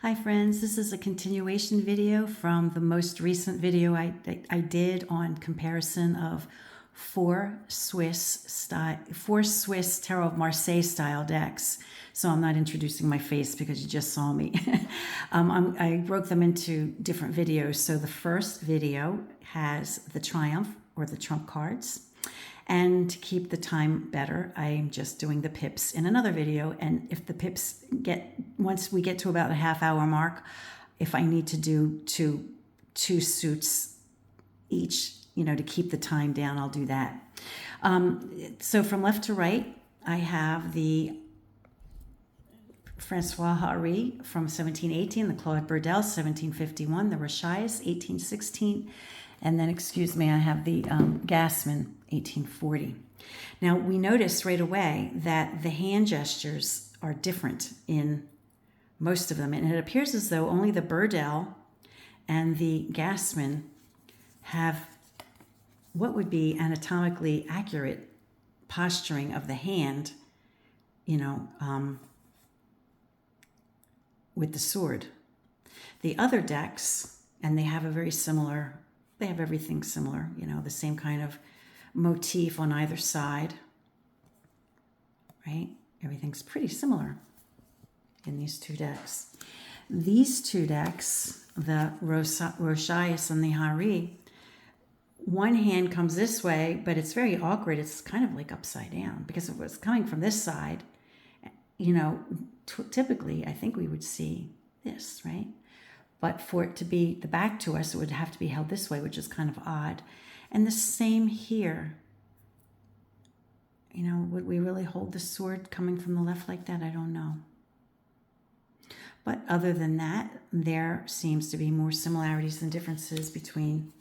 Hi friends, this is a continuation video from the most recent video I did on comparison of four Swiss Tarot of Marseille style decks. So I'm not introducing my face because you just saw me. I broke them into different videos. So the first video has the Triumph or the Trump cards. And to keep the time better, I'm just doing the pips in another video. And if the pips once we get to about a half-hour mark, if I need to do two suits each, to keep the time down, I'll do that. So from left to right, I have the François Harry from 1718, the Claude Burdel, 1751, the Rochais, 1816, and then, excuse me, I have the Gassman, 1840. Now, we notice right away that the hand gestures are different in most of them, and it appears as though only the Burdel and the Gassman have what would be anatomically accurate posturing of the hand, with the sword. The other decks, and they have everything similar, the same kind of motif on either side, right? Everything's pretty similar in these two decks. These two decks, the Rochais and the Hari, one hand comes this way, but it's very awkward. It's kind of like upside down because if it was coming from this side, typically I think we would see this, right? But for it to be the back to us, it would have to be held this way, which is kind of odd. And the same here. Would we really hold the sword coming from the left like that? I don't know. But other than that, there seems to be more similarities than differences between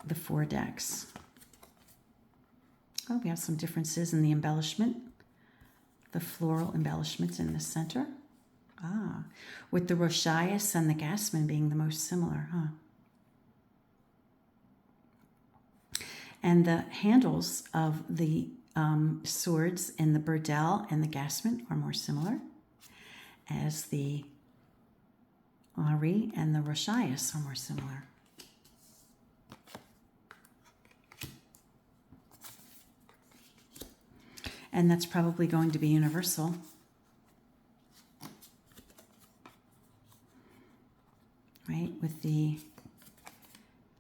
the four decks. Oh, we have some differences in the embellishment, the floral embellishments in the center. With the Rochais and the Gassman being the most similar, huh? And the handles of the swords in the Burdel and the Gassman are more similar, as the Hari and the Rochais are more similar. And that's probably going to be universal. Right, with the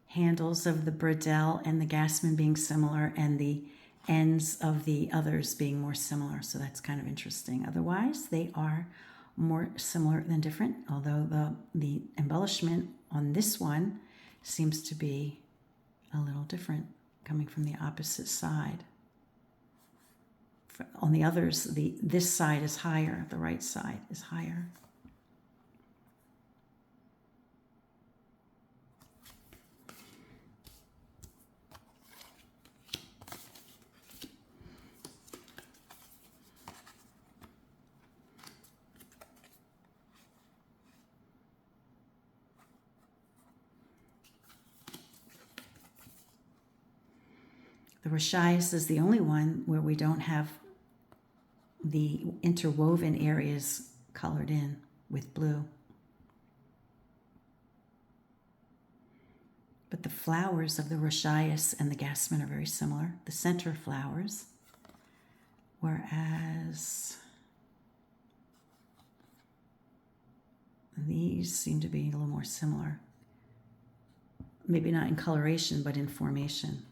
handles of the Burdel and the Gassman being similar and the ends of the others being more similar. So that's kind of interesting. Otherwise, they are more similar than different, although the embellishment on this one seems to be a little different, coming from the opposite side. On the others, this side is higher, the right side is higher. The Rochais is the only one where we don't have the interwoven areas colored in with blue. But the flowers of the Rochais and the Gassman are very similar, the center flowers, whereas these seem to be a little more similar. Maybe not in coloration, but in formation.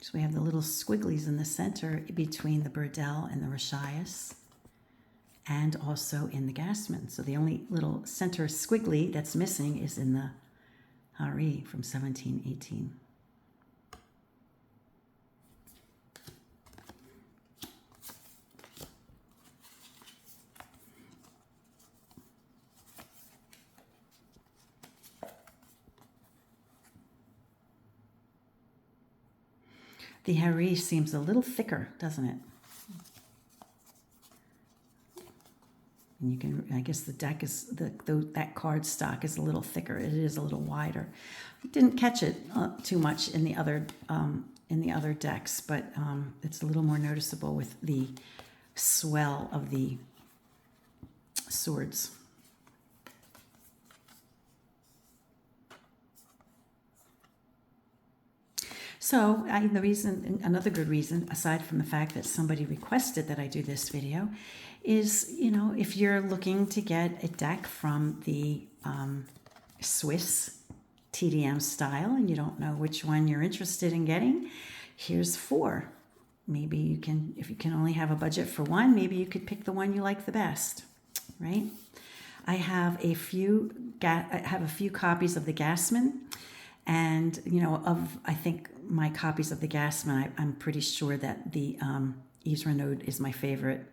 So we have the little squigglies in the center between the Burdell and the Rochais, and also in the Gassman. So the only little center squiggly that's missing is in the Harry from 1718. The Harry seems a little thicker, doesn't it? And you can, I guess the deck is, that card stock is a little thicker. It is a little wider. I didn't catch it too much in the other decks, but it's a little more noticeable with the swell of the swords. So another good reason, aside from the fact that somebody requested that I do this video, is, if you're looking to get a deck from the Swiss TDM style and you don't know which one you're interested in getting, here's 4. Maybe you can, if you can only have a budget for one, maybe you could pick the one you like the best, right? I have a few copies of the Gassman, and I think my copies of the Gassman, I'm pretty sure that the Yves Renaud is my favorite.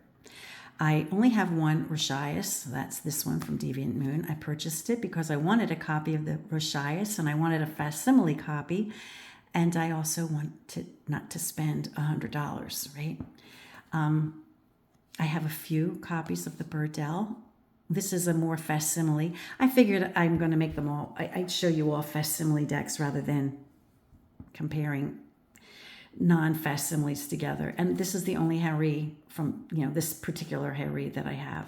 I only have one Rochais, that's this one from Deviant Moon. I purchased it because I wanted a copy of the Rochais and I wanted a facsimile copy, and I also want not to spend $100, right? I have a few copies of the Burdell. This is a more facsimile. I figured I'm going to make them all, I'd show you all facsimile decks rather than comparing non-facsimiles together. And this is the only Harry from, this particular Harry that I have.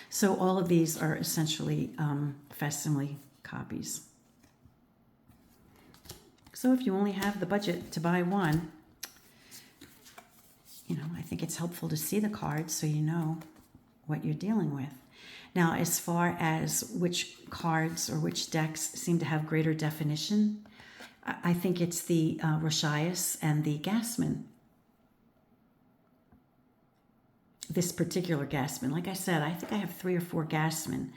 So all of these are essentially facsimile copies. So if you only have the budget to buy one, I think it's helpful to see the cards so you know what you're dealing with. Now, as far as which cards or which decks seem to have greater definition, I think it's the Rochais and the Gassman. This particular Gassman, like I said, I think I have 3 or 4 Gassman,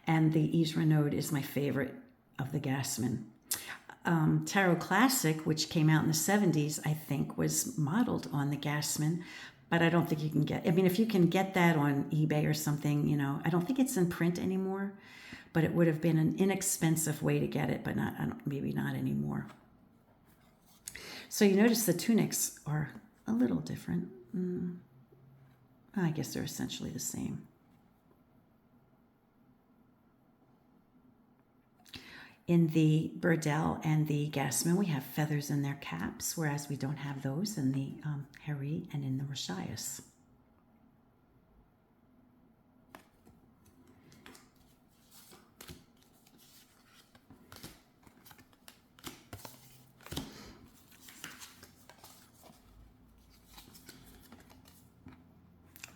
and the Yves Renaud is my favorite of the Gassman. Tarot Classic, which came out in the 70s, I think was modeled on the Gassman, but I don't think you can get, if you can get that on eBay or something, I don't think it's in print anymore, but it would have been an inexpensive way to get it, but maybe not anymore. So you notice the tunics are a little different. I guess they're essentially the same. In the Burdell and the Gassman, we have feathers in their caps, whereas we don't have those in the Harry and in the Rochais.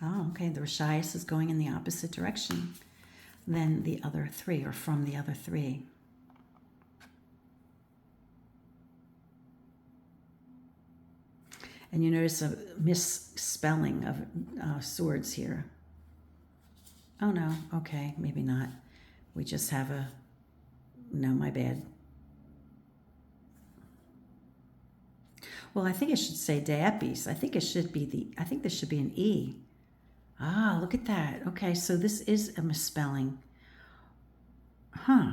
Oh, okay, the Rochais is going in the opposite direction than the other 3, or from the other 3. And you notice a misspelling of swords here. Oh no, okay, maybe not. We just have no, my bad. Well, I think it should say de epis. I think this should be an E. Ah, look at that. Okay, so this is a misspelling. Huh.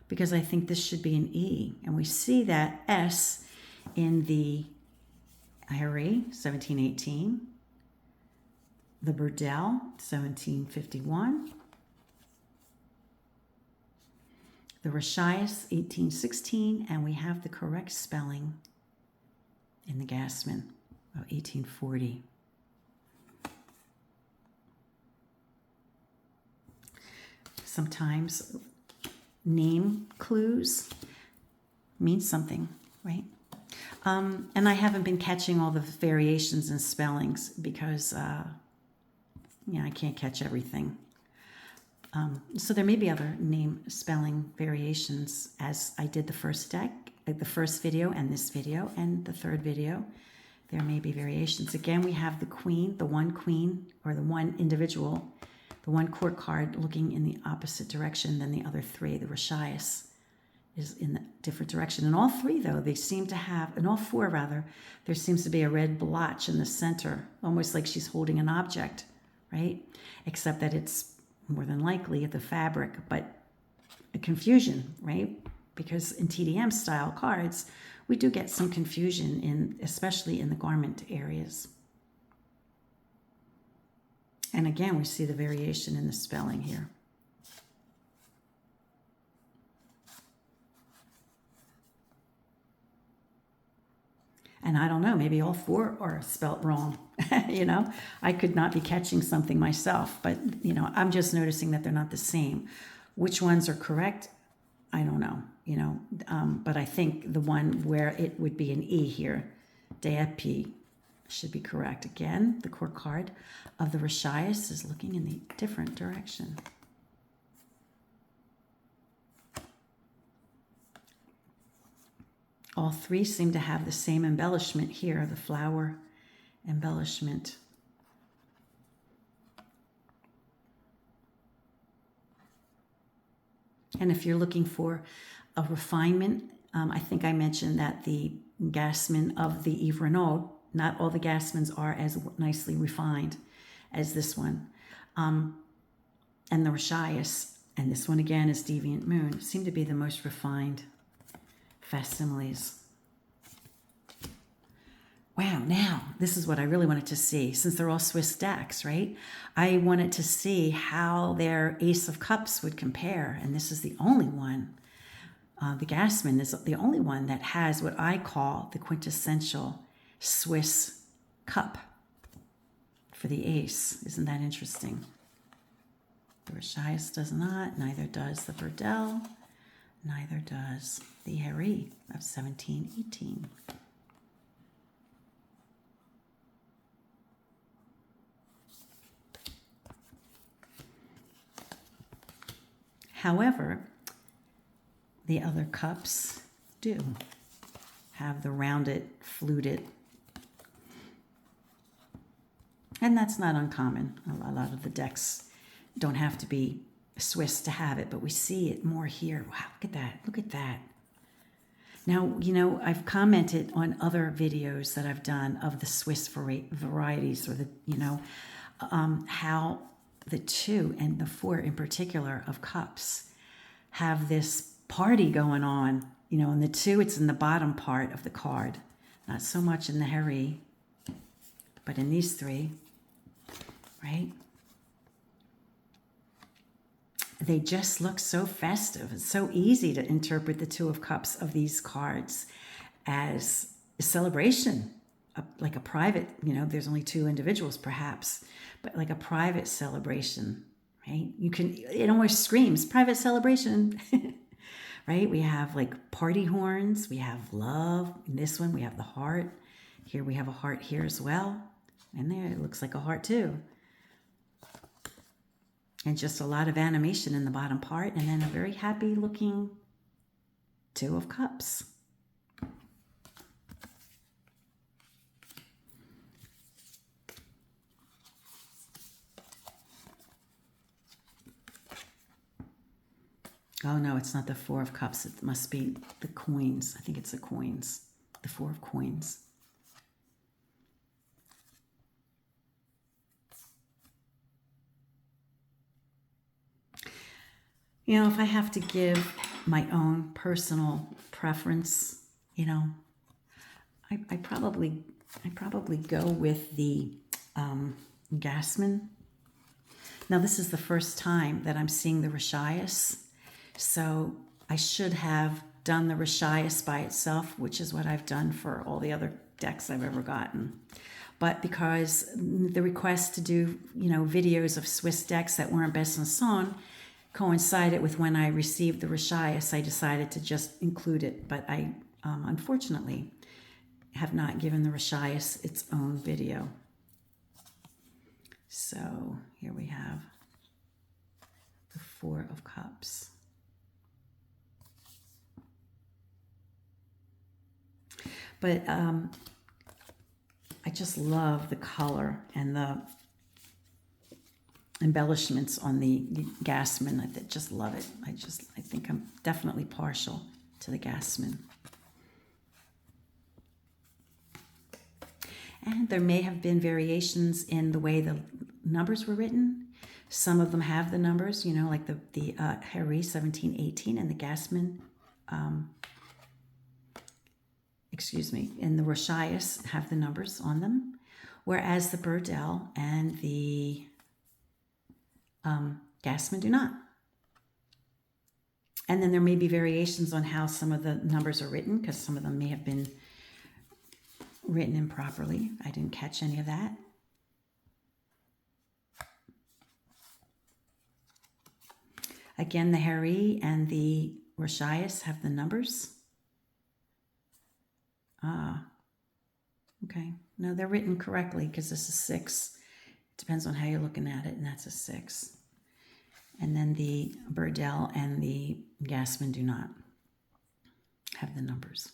Because I think this should be an E. And we see that S in the Harry, 1718. The Burdell, 1751. The Rochais, 1816. And we have the correct spelling in the Gassman of 1840. Sometimes name clues mean something, right? And I haven't been catching all the variations in spellings because, I can't catch everything. So there may be other name spelling variations as I did the first deck, the first video and this video and the third video. There may be variations. Again, we have the queen, the one queen, or the one individual, the one court card looking in the opposite direction than the other three. The Rishias is in a different direction. And all three, though, they seem to have, and all four rather, there seems to be a red blotch in the center, almost like she's holding an object, right? Except that it's more than likely the fabric, but a confusion, right? Because in TDM style cards, we do get some confusion in, especially in the garment areas. And again, we see the variation in the spelling here. And I don't know, maybe all four are spelt wrong. You know, I could not be catching something myself, but you know, I'm just noticing that they're not the same. Which ones are correct? I don't know, you know, but I think the one where it would be an E here, Deapi, should be correct. Again, the court card of the Rishias is looking in the different direction. All three seem to have the same embellishment here, the flower embellishment. And if you're looking for a refinement, I think I mentioned that the Gasman of the Yves Renaud, not all the Gasmans are as nicely refined as this one. And the Rishias, and this one again is Deviant Moon, seem to be the most refined facsimiles. Wow, now, this is what I really wanted to see, since they're all Swiss decks, right? I wanted to see how their Ace of Cups would compare, and this is the only one. The Gasman is the only one that has what I call the quintessential Swiss cup for the ace. Isn't that interesting? The Rishias does not, neither does the Burdell, neither does the Harry of 1718. However, the other cups do have the rounded, fluted, and that's not uncommon. A lot of the decks don't have to be Swiss to have it, but we see it more here. Wow, look at that. Look at that. Now, you know, I've commented on other videos that I've done of the Swiss varieties, or the, you know, how the 2 and the 4 in particular of cups have this party going on. You know, in the 2, it's in the bottom part of the card, not so much in the Harry, but in these 3, right? They just look so festive. It's so easy to interpret the 2 of Cups of these cards as a celebration, like a private, you know, there's only 2 individuals perhaps, but like a private celebration, right? You can, it almost screams private celebration, right? We have like party horns, we have love. In this one, we have the heart. Here we have a heart here as well. And there, it looks like a heart too. And just a lot of animation in the bottom part, and then a very happy looking 2 of Cups. Oh no, it's not the 4 of Cups. It must be the coins. I think it's the coins. The 4 of Coins. You know, if I have to give my own personal preference, you know, I probably go with the Gasman. Now, this is the first time that I'm seeing the Rishias, so I should have done the Rishias by itself, which is what I've done for all the other decks I've ever gotten. But because the request to do, you know, videos of Swiss decks that weren't Besançon coincided with when I received the Rishias, I decided to just include it. But I, unfortunately, have not given the Rishias its own video. So here we have the 4 of Cups. But I just love the color and the embellishments on the Gassman. I just love it. I think I'm definitely partial to the Gassman. And there may have been variations in the way the numbers were written. Some of them have the numbers, you know, like the Harry 1718 and the Gassman, and the Rochais have the numbers on them, whereas the Burdell and the Gassman do not. And then there may be variations on how some of the numbers are written, because some of them may have been written improperly. I didn't catch any of that. Again, the Harry and the Rochais have the numbers. Okay. No, they're written correctly because this is 6. Depends on how you're looking at it, and that's a 6. And then the Burdell and the Gassman do not have the numbers.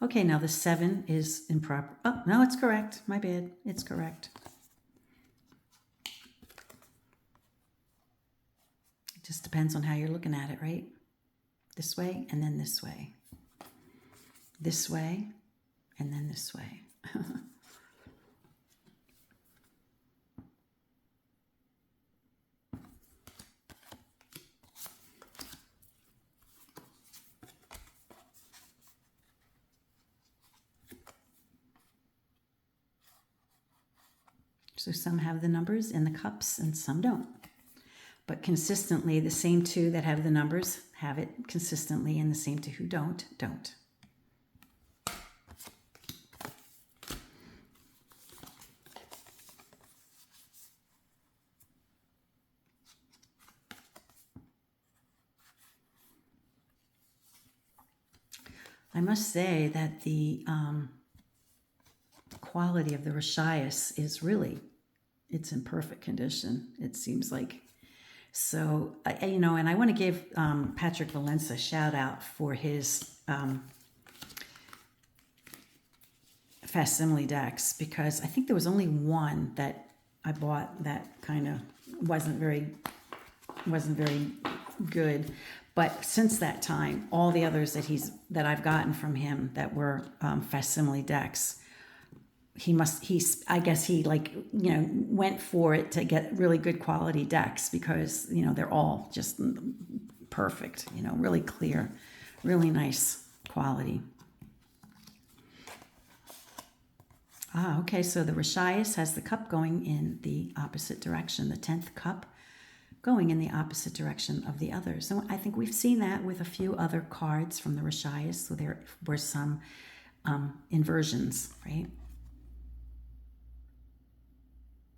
Okay, now the 7 is improper. Oh, no, it's correct. My bad. It's correct. It just depends on how you're looking at it, right? This way and then this way. This way and then this way. So some have the numbers in the cups and some don't. But consistently, the same 2 that have the numbers have it consistently, and the same 2 who don't. I must say that the quality of the Rochais is really, it's in perfect condition, it seems like. So, you know, and I want to give Patrick Valenza a shout out for his facsimile decks, because I think there was only one that I bought that kind of wasn't very good. But since that time, all the others that I've gotten from him that were facsimile decks, I guess he like, you know, went for it to get really good quality decks, because, you know, they're all just perfect, you know, really clear, really nice quality. Okay, so the Rochais has the cup going in the opposite direction, the 10th cup going in the opposite direction of the others. So I think we've seen that with a few other cards from the Rochais, so there were some inversions, right?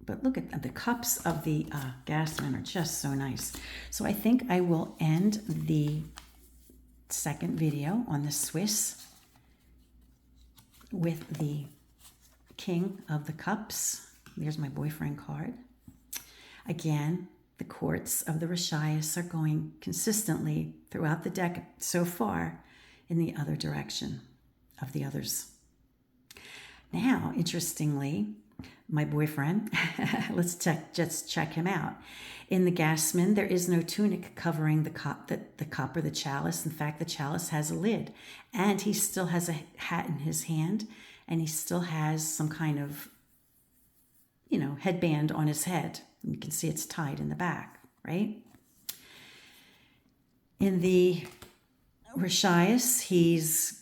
But look at the cups of the Gassman are just so nice. So I think I will end the second video on the Swiss with the King of the Cups. There's my boyfriend card. Again, the courts of the Rochais are going consistently throughout the deck so far in the other direction of the others. Now, interestingly, my boyfriend, let's just check him out. In the Gassman, there is no tunic covering the cup or the chalice. In fact, the chalice has a lid, and he still has a hat in his hand, and he still has some kind of, you know, headband on his head. You can see it's tied in the back, right? In the Rochais,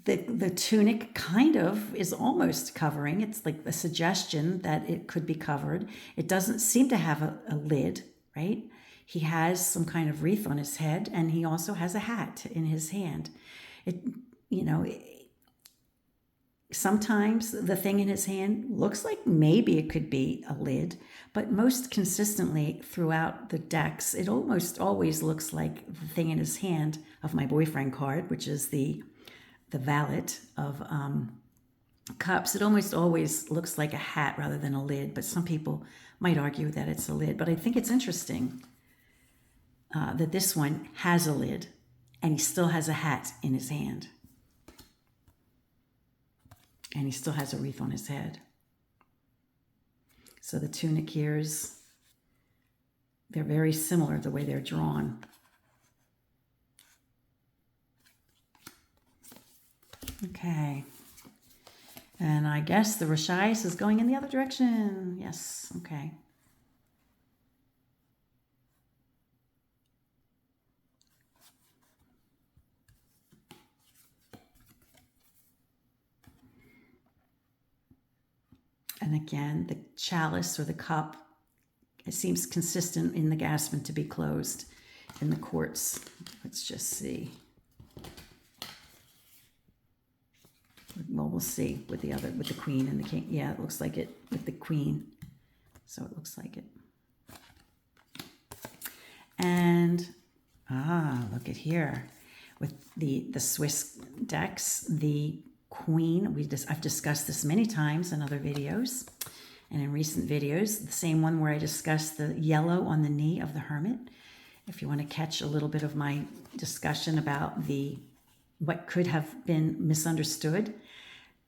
the tunic kind of is almost covering. It's like a suggestion that it could be covered. It doesn't seem to have a lid, right? He has some kind of wreath on his head, and he also has a hat in his hand. Sometimes the thing in his hand looks like maybe it could be a lid, but most consistently throughout the decks, it almost always looks like the thing in his hand of my boyfriend card, which is the valet of Cups, it almost always looks like a hat rather than a lid, but some people might argue that it's a lid. But I think it's interesting that this one has a lid and he still has a hat in his hand. And he still has a wreath on his head. So the tunic ears, they're very similar the way they're drawn. Okay. And I guess the Roshias is going in the other direction. Yes, okay. And again, the chalice or the cup, it seems consistent in the gaspement to be closed in the quartz. Let's just see. Well, we'll see with the queen and the king. Yeah, it looks like it with the queen. So it looks like it. And, look at here. With the Swiss decks, the queen, I've discussed this many times in other videos and in recent videos. The same one where I discussed the yellow on the knee of the hermit. If you want to catch a little bit of my discussion about what could have been misunderstood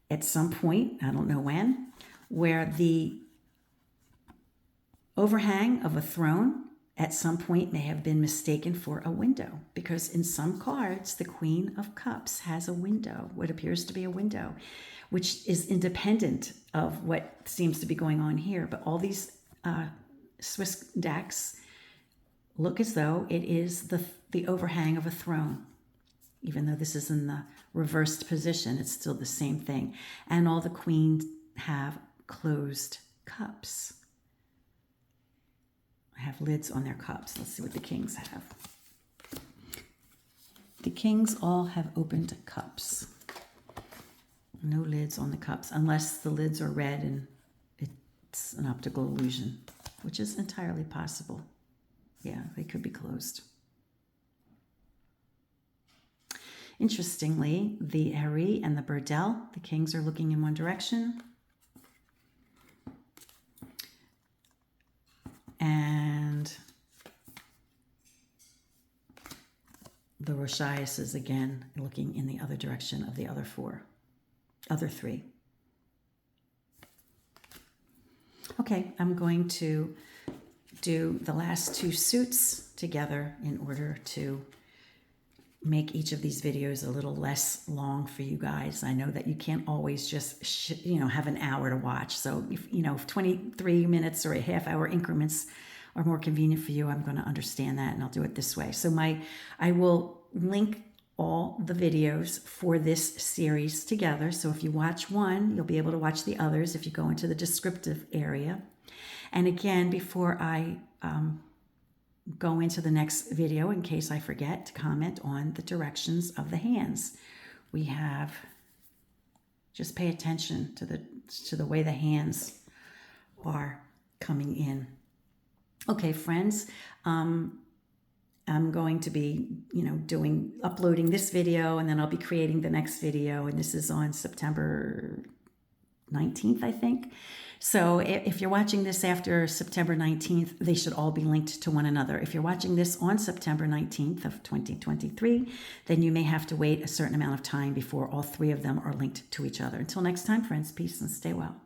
at some point, I don't know when, where the overhang of a throne at some point may have been mistaken for a window, because in some cards, the Queen of Cups has a window, what appears to be a window, which is independent of what seems to be going on here. But all these Swiss decks look as though it is the overhang of a throne. Even though this is in the reversed position, it's still the same thing. And all the queens have closed cups. Have lids on their cups. Let's see what the kings have. The kings all have opened cups. No lids on the cups, unless the lids are red and it's an optical illusion, which is entirely possible. Yeah, they could be closed. Interestingly, the Harry and the Burdell, the kings are looking in one direction. And the Roshias is again looking in the other direction of the other three. Okay, I'm going to do the last two suits together in order to make each of these videos a little less long for you guys. I know that you can't always just have an hour to watch. So if 23 minutes or a half hour increments are more convenient for you, I'm going to understand that, and I'll do it this way. So I will link all the videos for this series together. So if you watch one, you'll be able to watch the others if you go into the descriptive area. And again, before I go into the next video, in case I forget to comment on the directions of the hands. We have, just pay attention to the way the hands are coming in. Okay, friends, I'm going to be, uploading this video, and then I'll be creating the next video, and this is on September 19th, I think. So if you're watching this after September 19th, they should all be linked to one another. If you're watching this on September 19th of 2023, then you may have to wait a certain amount of time before all three of them are linked to each other. Until next time, friends, peace and stay well.